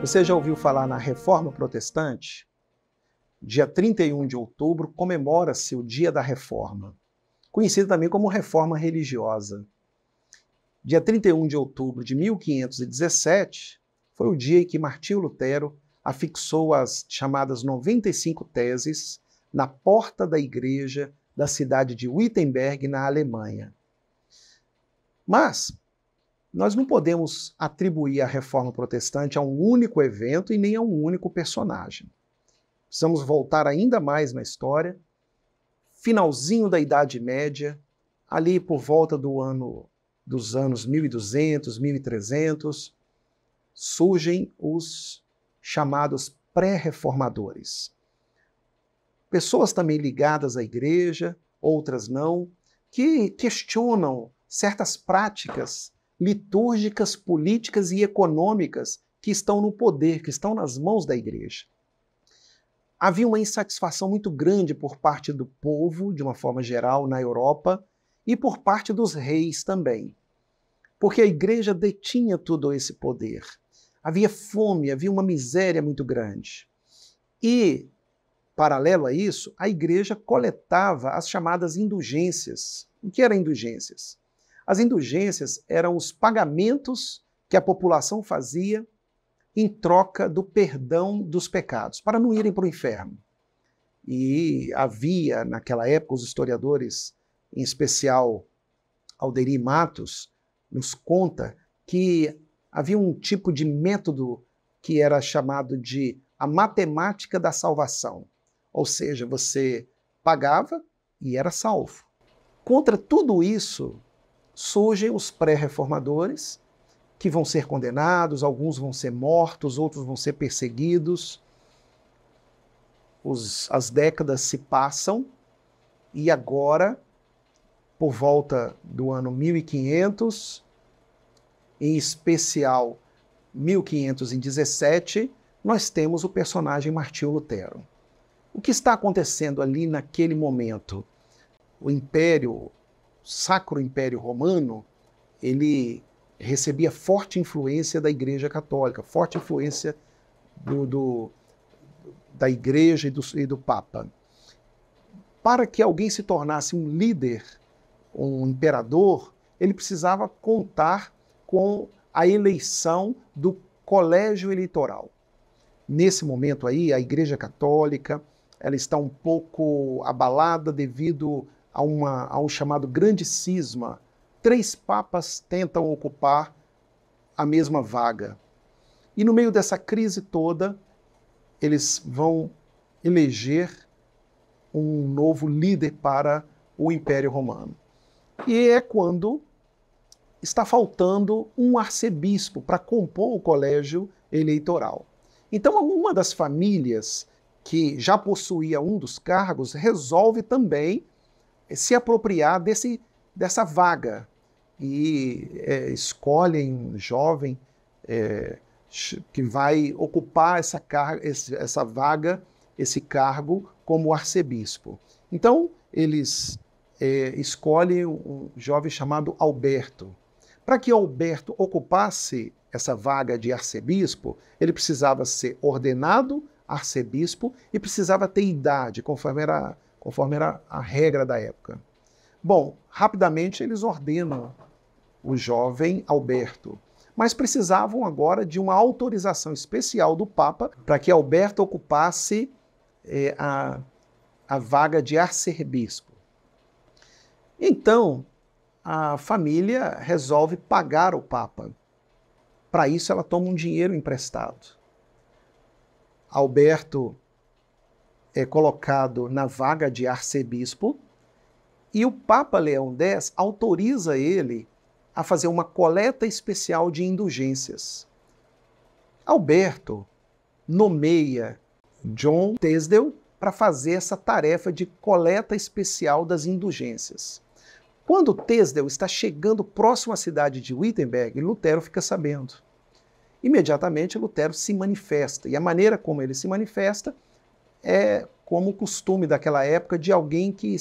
Você já ouviu falar na Reforma Protestante? Dia 31 de outubro comemora-se o Dia da Reforma, conhecido também como Reforma Religiosa. Dia 31 de outubro de 1517 foi o dia em que Martinho Lutero afixou as chamadas 95 teses na porta da igreja da cidade de Wittenberg, na Alemanha. Mas nós não podemos atribuir a Reforma Protestante a um único evento e nem a um único personagem. Precisamos voltar ainda mais na história, finalzinho da Idade Média, ali por volta dos anos 1200, 1300, surgem os chamados pré-reformadores. Pessoas também ligadas à igreja, outras não, que questionam certas práticas litúrgicas, políticas e econômicas que estão no poder, que estão nas mãos da igreja. Havia uma insatisfação muito grande por parte do povo, de uma forma geral, na Europa, e por parte dos reis também, porque a igreja detinha todo esse poder. Havia fome, havia uma miséria muito grande. E, paralelo a isso, a igreja coletava as chamadas indulgências. O que eram indulgências? As indulgências eram os pagamentos que a população fazia em troca do perdão dos pecados, para não irem para o inferno. E havia, naquela época, os historiadores, em especial Alderi Matos, nos conta que havia um tipo de método que era chamado de a matemática da salvação. Ou seja, você pagava e era salvo. Contra tudo isso, surgem os pré-reformadores, que vão ser condenados, alguns vão ser mortos, outros vão ser perseguidos. As décadas se passam e agora, por volta do ano 1500, em especial 1517, nós temos o personagem Martinho Lutero. O que está acontecendo ali naquele momento? O Sacro Império Romano, ele recebia forte influência da Igreja Católica, forte influência da Igreja e do Papa. Para que alguém se tornasse um líder, um imperador, ele precisava contar com a eleição do colégio eleitoral. Nesse momento aí, a Igreja Católica ela está um pouco abalada devido a um chamado grande cisma. 3 papas tentam ocupar a mesma vaga. E no meio dessa crise toda, eles vão eleger um novo líder para o Império Romano. E é quando está faltando um arcebispo para compor o colégio eleitoral. Então, uma das famílias que já possuía um dos cargos resolve também se apropriar dessa vaga e escolhem um jovem que vai ocupar essa vaga, esse cargo como arcebispo. Então, eles escolhem um jovem chamado Alberto. Para que Alberto ocupasse essa vaga de arcebispo, ele precisava ser ordenado arcebispo e precisava ter idade, conforme era a regra da época. Bom, rapidamente eles ordenam o jovem Alberto, mas precisavam agora de uma autorização especial do Papa para que Alberto ocupasse a vaga de arcebispo. Então, a família resolve pagar o Papa. Para isso, ela toma um dinheiro emprestado. Alberto é colocado na vaga de arcebispo e o Papa Leão X autoriza ele a fazer uma coleta especial de indulgências. Alberto nomeia John Teasdale para fazer essa tarefa de coleta especial das indulgências. Quando Teasdale está chegando próximo à cidade de Wittenberg, Lutero fica sabendo. Imediatamente Lutero se manifesta, e a maneira como ele se manifesta é como o costume daquela época de alguém que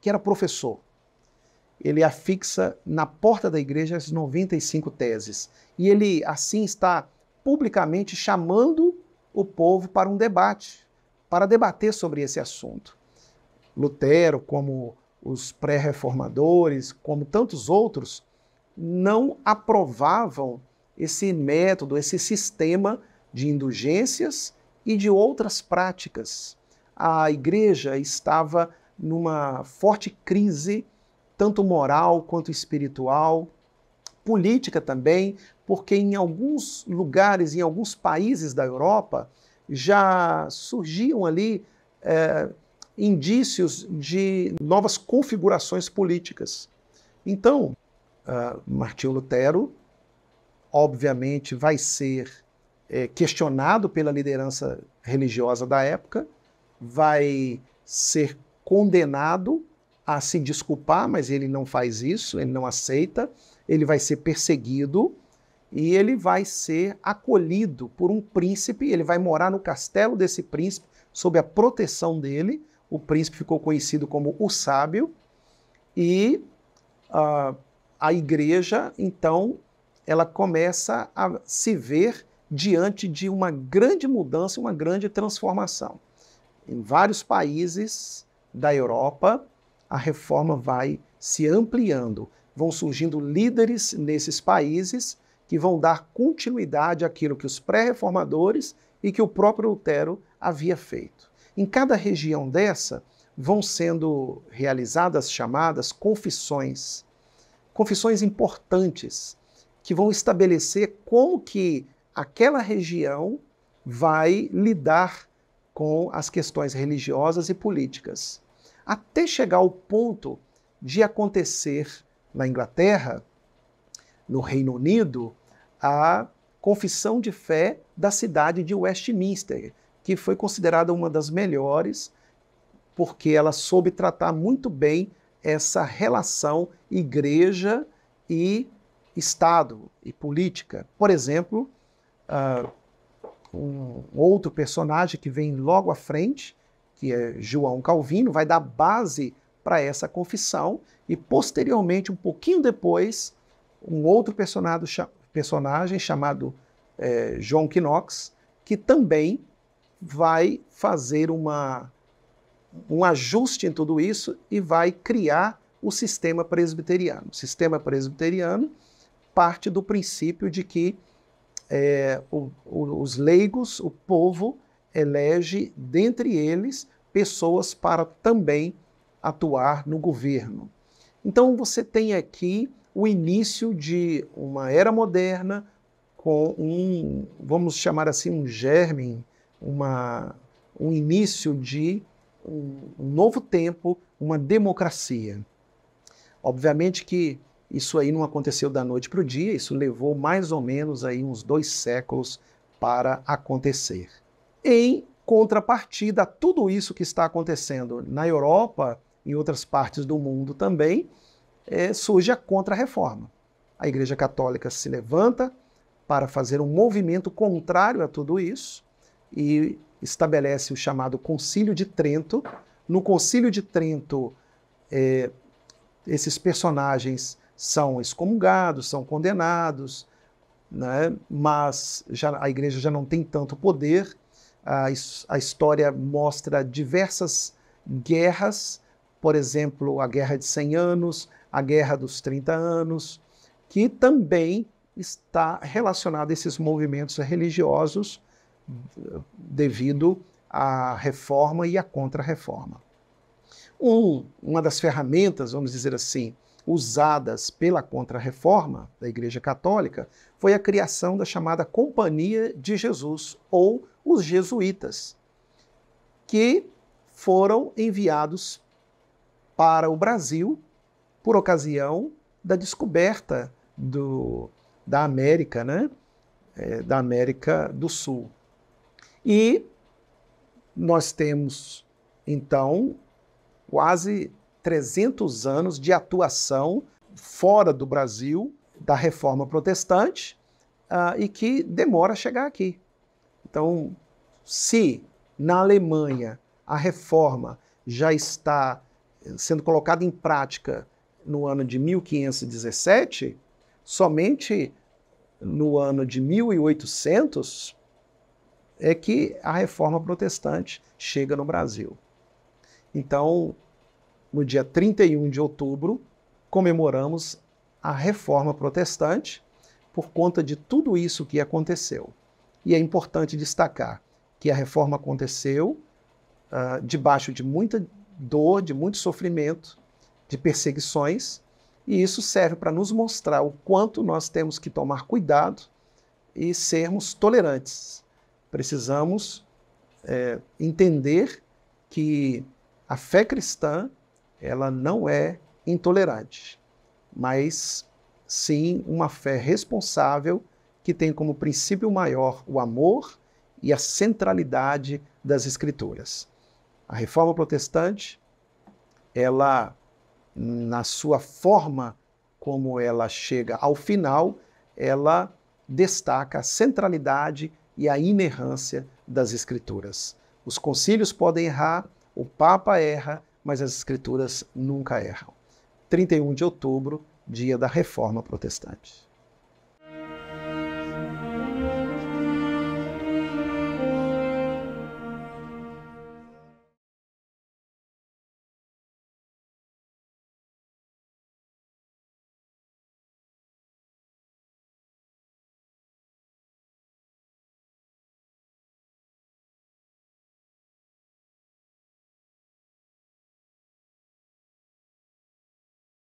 era professor. Ele afixa na porta da igreja as 95 teses. E ele assim está publicamente chamando o povo para um debate, para debater sobre esse assunto. Lutero, como os pré-reformadores, como tantos outros, não aprovavam esse método, esse sistema de indulgências e de outras práticas. A igreja estava numa forte crise, tanto moral quanto espiritual, política também, porque em alguns lugares, em alguns países da Europa, já surgiam ali indícios de novas configurações políticas. Então, Martinho Lutero, obviamente, vai ser questionado pela liderança religiosa da época, vai ser condenado a se desculpar, mas ele não faz isso, ele não aceita, ele vai ser perseguido e ele vai ser acolhido por um príncipe, ele vai morar no castelo desse príncipe, sob a proteção dele. O príncipe ficou conhecido como o Sábio, e a igreja, então, ela começa a se ver diante de uma grande mudança, uma grande transformação. Em vários países da Europa, a reforma vai se ampliando. Vão surgindo líderes nesses países que vão dar continuidade àquilo que os pré-reformadores e que o próprio Lutero havia feito. Em cada região dessa, vão sendo realizadas chamadas confissões. Confissões importantes, que vão estabelecer como que aquela região vai lidar com as questões religiosas e políticas. Até chegar ao ponto de acontecer na Inglaterra, no Reino Unido, a confissão de fé da cidade de Westminster, que foi considerada uma das melhores, porque ela soube tratar muito bem essa relação igreja e Estado e política. Por exemplo, um outro personagem que vem logo à frente, que é João Calvino, vai dar base para essa confissão, e posteriormente, um pouquinho depois, um outro personagem chamado John Knox, que também vai fazer um ajuste em tudo isso e vai criar o sistema presbiteriano. O sistema presbiteriano parte do princípio de que os leigos, o povo, elege dentre eles pessoas para também atuar no governo. Então você tem aqui o início de uma era moderna com vamos chamar assim, um germe, um início de um novo tempo, uma democracia. Obviamente que isso aí não aconteceu da noite para o dia, isso levou mais ou menos aí uns 2 séculos para acontecer. Em contrapartida a tudo isso que está acontecendo na Europa e em outras partes do mundo também, surge a Contra-Reforma. A Igreja Católica se levanta para fazer um movimento contrário a tudo isso e estabelece o chamado Concílio de Trento. No Concílio de Trento, esses personagens são excomungados, são condenados, né? Mas a igreja já não tem tanto poder. A história mostra diversas guerras, por exemplo, a Guerra de 100 Anos, a Guerra dos 30 Anos, que também está relacionada a esses movimentos religiosos devido à reforma e à contra-reforma. Uma das ferramentas, vamos dizer assim, usadas pela Contra-Reforma da Igreja Católica foi a criação da chamada Companhia de Jesus, ou os jesuítas, que foram enviados para o Brasil por ocasião da descoberta da América, né? Da América do Sul. E nós temos, então, quase 300 anos de atuação fora do Brasil da Reforma Protestante e que demora a chegar aqui. Então, se na Alemanha a Reforma já está sendo colocada em prática no ano de 1517, somente no ano de 1800, é que a Reforma Protestante chega no Brasil. Então, no dia 31 de outubro, comemoramos a Reforma Protestante por conta de tudo isso que aconteceu. E é importante destacar que a Reforma aconteceu debaixo de muita dor, de muito sofrimento, de perseguições, e isso serve para nos mostrar o quanto nós temos que tomar cuidado e sermos tolerantes. Precisamos entender que a fé cristã, ela não é intolerante, mas sim uma fé responsável que tem como princípio maior o amor e a centralidade das Escrituras. A Reforma Protestante, ela, na sua forma como ela chega ao final, ela destaca a centralidade e a inerrância das Escrituras. Os concílios podem errar, o Papa erra, mas as Escrituras nunca erram. 31 de outubro, dia da Reforma Protestante.